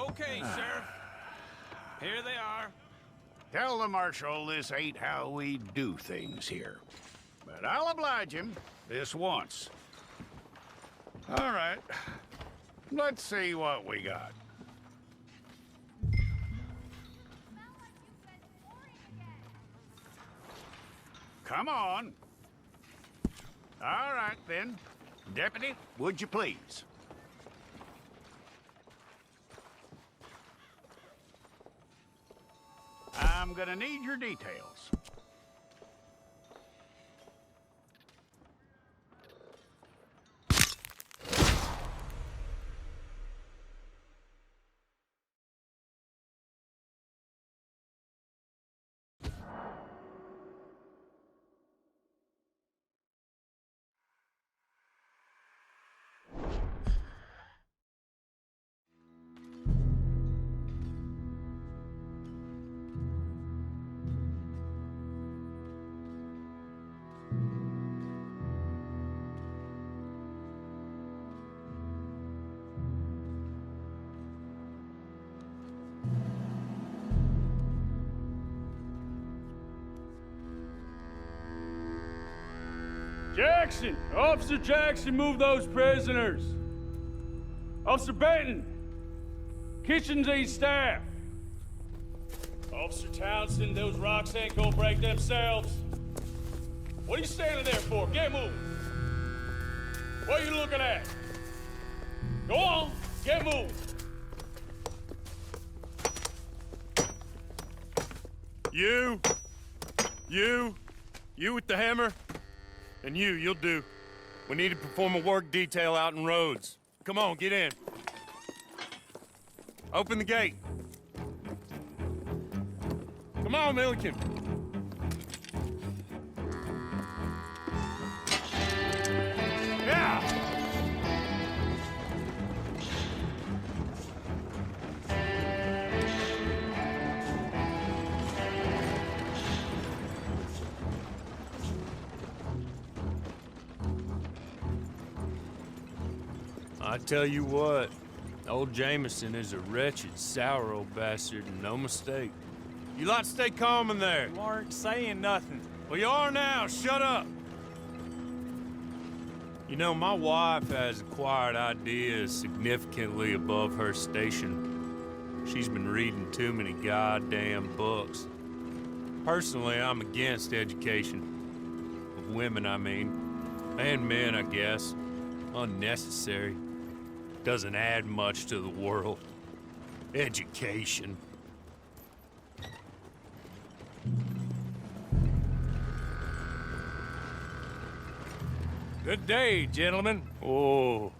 Okay, Sheriff. Here they are. Tell the Marshal this ain't how we do things here. But I'll oblige him this once. All right. Let's see what we got. Come on. All right, then. Deputy, would you please? I'm gonna need your details. Jackson! Officer Jackson, move those prisoners! Officer Benton! Kitchens aid staff! Officer Townsend, those rocks ain't gonna break themselves. What are you standing there for? Get moving! What are you looking at? Go on, get moving! You with the hammer? And you'll do. We need to perform a work detail out in roads. Come on, get in. Open the gate. Come on, Milliken. Yeah! I tell you what, old Jameson is a wretched, sour old bastard, and no mistake. You lot stay calm in there. You aren't saying nothing. Well, you are now. Shut up. You know, my wife has acquired ideas significantly above her station. She's been reading too many goddamn books. Personally, I'm against education. Of women, I mean. And men, I guess. Unnecessary. Doesn't add much to the world. Education. Good day, gentlemen. Oh.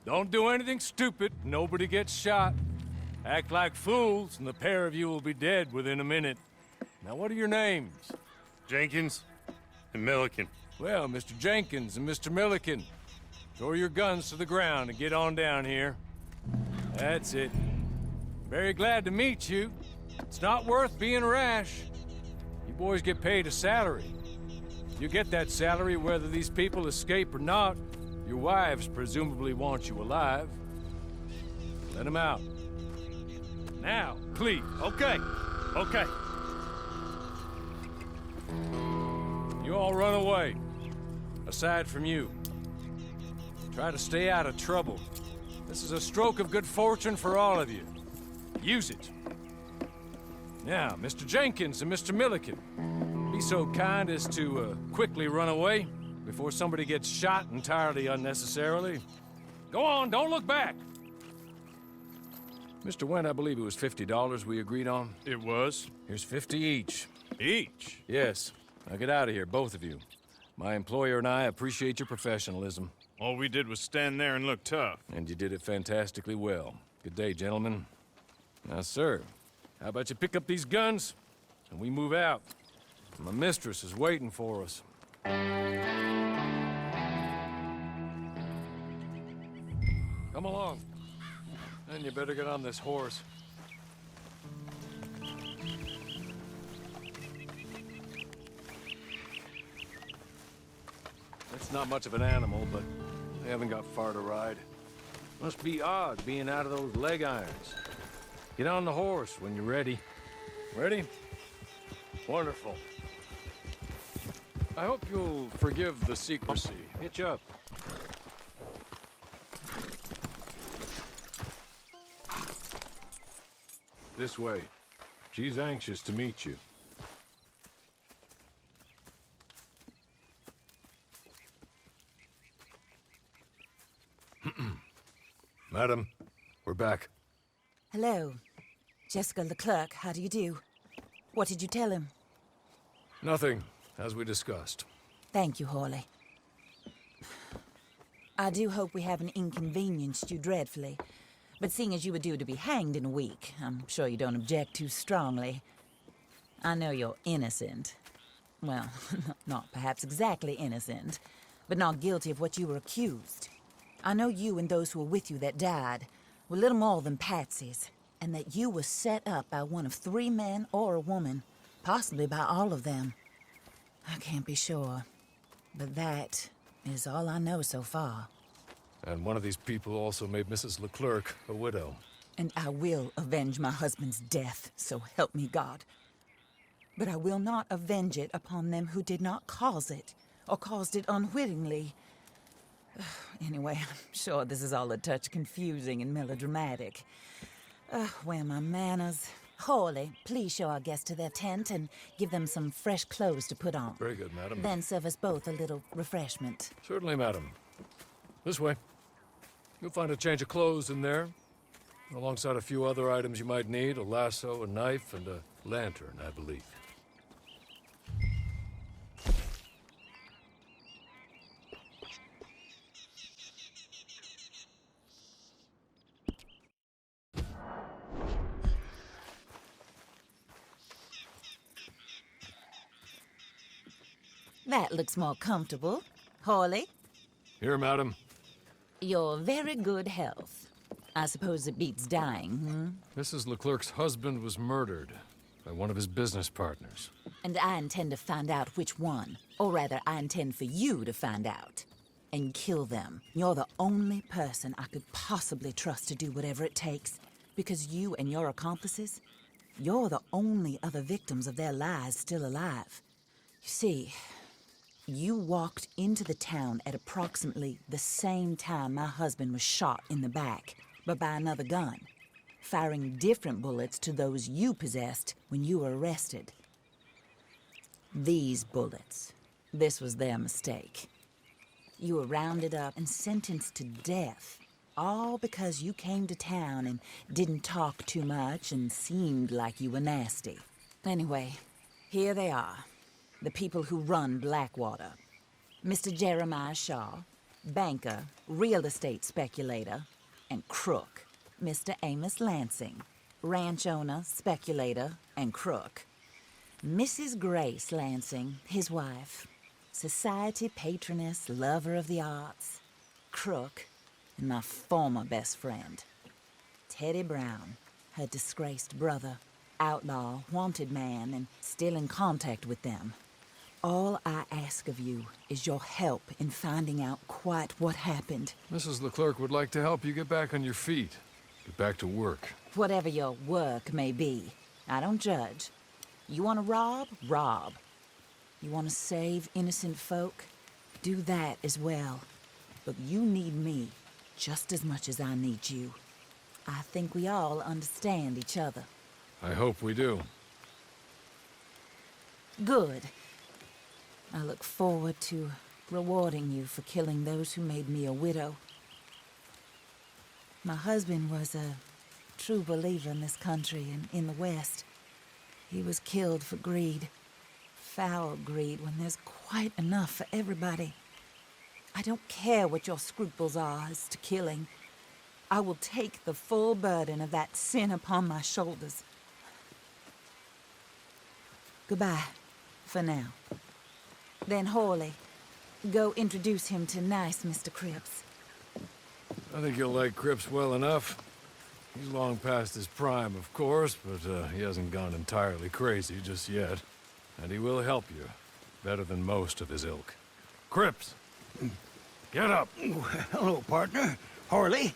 Don't do anything stupid. Nobody gets shot. Act like fools, and the pair of you will be dead within a minute. Now, what are your names? Jenkins and Milliken. Well, Mr. Jenkins and Mr. Milliken, throw your guns to the ground and get on down here. That's it. Very glad to meet you. It's not worth being rash. You boys get paid a salary. You get that salary whether these people escape or not. Your wives presumably want you alive. Let them out. Now, please. Okay. You all run away. Aside from you. Try to stay out of trouble. This is a stroke of good fortune for all of you. Use it. Now, Mr. Jenkins and Mr. Milliken, be so kind as to quickly run away before somebody gets shot entirely unnecessarily. Go on, don't look back. Mr. Wendt, I believe it was $50 we agreed on. It was. Here's 50 each. Each? Yes. Now get out of here, both of you. My employer and I appreciate your professionalism. All we did was stand there and look tough. And you did it fantastically well. Good day, gentlemen. Now, sir, how about you pick up these guns and we move out? My mistress is waiting for us. Come along. And you better get on this horse. It's not much of an animal, but they haven't got far to ride. Must be odd being out of those leg irons. Get on the horse when you're ready. Ready? Wonderful. I hope you'll forgive the secrecy. Hitch up. This way. She's anxious to meet you. Madam, we're back. Hello. Jessica Leclerc, how do you do? What did you tell him? Nothing, as we discussed. Thank you, Hawley. I do hope we haven't inconvenienced you dreadfully. But seeing as you were due to be hanged in a week, I'm sure you don't object too strongly. I know you're innocent. Well, not perhaps exactly innocent, but not guilty of what you were accused. I know you and those who were with you that died were little more than patsies, and that you were set up by one of 3 men or a woman, possibly by all of them. I can't be sure, but that is all I know so far. And one of these people also made Mrs. Leclerc a widow. And I will avenge my husband's death, so help me God. But I will not avenge it upon them who did not cause it, or caused it unwittingly. Anyway, I'm sure this is all a touch confusing and melodramatic. Where are my manners? Hawley, please show our guests to their tent and give them some fresh clothes to put on. Very good, madam. Then serve us both a little refreshment. Certainly, madam. This way. You'll find a change of clothes in there, alongside a few other items you might need, a lasso, a knife, and a lantern, I believe. That looks more comfortable. Hawley, Here, madam. your very good health. I suppose it beats dying, Mrs. Leclerc's husband was murdered by one of his business partners. And I intend to find out which one. Or rather, I intend for you to find out. And kill them. You're the only person I could possibly trust to do whatever it takes. Because you and your accomplices, you're the only other victims of their lies still alive. You see, you walked into the town at approximately the same time my husband was shot in the back, but by another gun, firing different bullets to those you possessed when you were arrested. These bullets, this was their mistake. You were rounded up and sentenced to death, all because you came to town and didn't talk too much and seemed like you were nasty. Anyway, here they are. The people who run Blackwater. Mr. Jeremiah Shaw, banker, real estate speculator, and crook. Mr. Amos Lansing, ranch owner, speculator, and crook. Mrs. Grace Lansing, his wife, society patroness, lover of the arts, crook, and my former best friend. Teddy Brown, her disgraced brother, outlaw, wanted man, and still in contact with them. All I ask of you is your help in finding out quite what happened. Mrs. Leclerc would like to help you get back on your feet. Get back to work. Whatever your work may be, I don't judge. You want to rob? Rob. You want to save innocent folk? Do that as well. But you need me just as much as I need you. I think we all understand each other. I hope we do. Good. I look forward to rewarding you for killing those who made me a widow. My husband was a true believer in this country and in the West. He was killed for greed. Foul greed when there's quite enough for everybody. I don't care what your scruples are as to killing. I will take the full burden of that sin upon my shoulders. Goodbye, for now. Then Hawley, go introduce him to nice Mr. Cripps. I think you'll like Cripps well enough. He's long past his prime, of course, but he hasn't gone entirely crazy just yet. And he will help you, better than most of his ilk. Cripps! Get up! Hello, partner. Harley.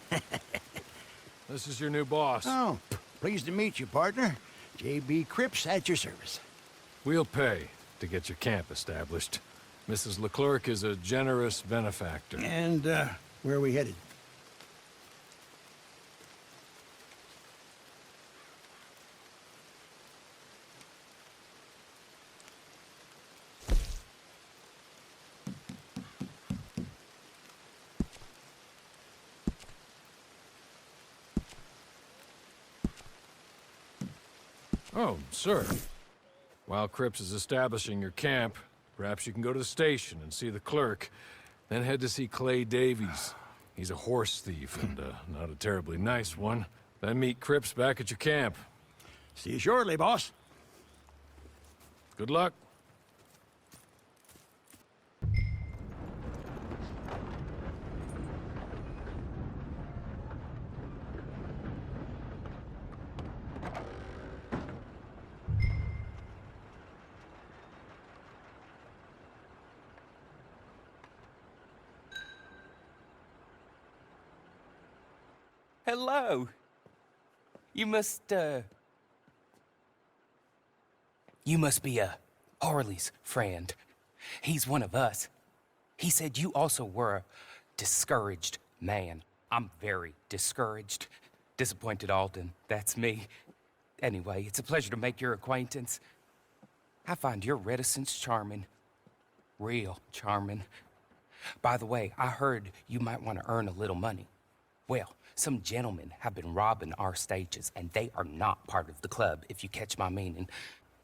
This is your new boss. Oh, Pleased to meet you, partner. J.B. Cripps at your service. We'll pay to get your camp established. Mrs. Leclerc is a generous benefactor. And, where are we headed? Oh, sir. While Cripps is establishing your camp, perhaps you can go to the station and see the clerk, then head to see Clay Davies. He's a horse thief, and not a terribly nice one. Then meet Cripps back at your camp. See you shortly, boss. Good luck. Hello. You must be Harley's friend. He's one of us. He said you also were a discouraged man. I'm very discouraged. Disappointed Alden, that's me. Anyway, it's a pleasure to make your acquaintance. I find your reticence charming. Real charming. By the way, I heard you might want to earn a little money. Well, some gentlemen have been robbing our stages, and they are not part of the club, if you catch my meaning.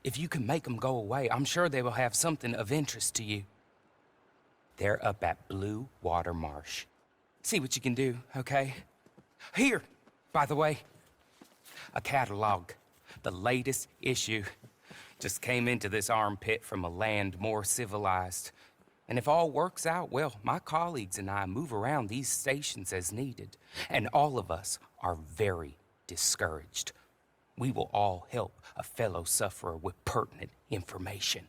If you can make them go away, I'm sure they will have something of interest to you. They're up at Blue Water Marsh. See what you can do, okay? Here, by the way, a catalog. The latest issue. Just came into this armpit from a land more civilized. And if all works out, well, my colleagues and I move around these stations as needed. And all of us are very discouraged. We will all help a fellow sufferer with pertinent information.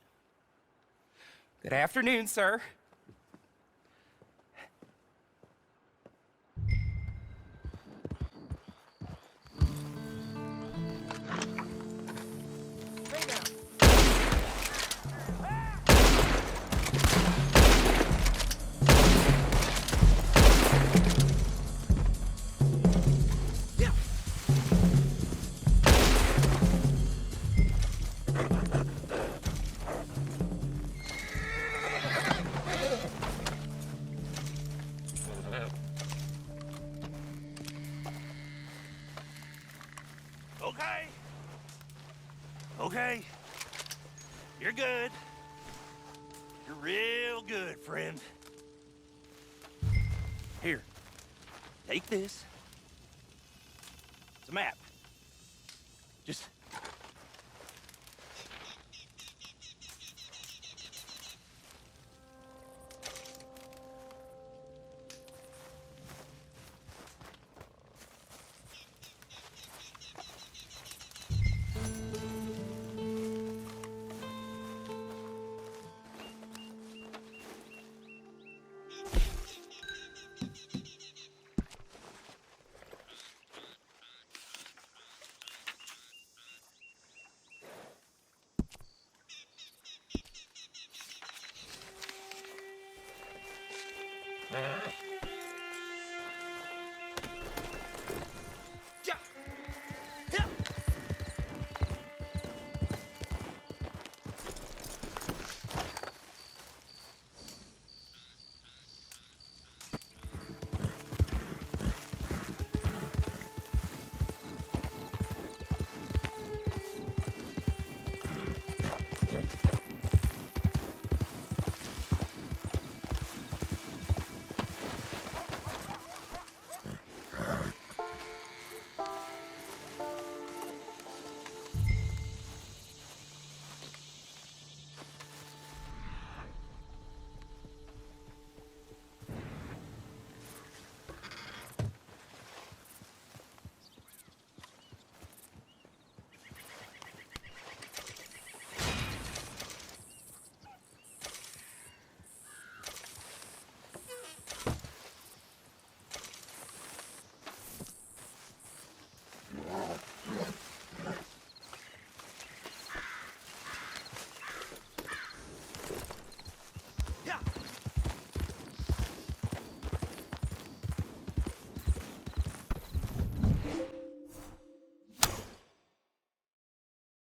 Good afternoon, sir. Okay. You're good. You're real good, friend. Here. Take this. It's a map. Just...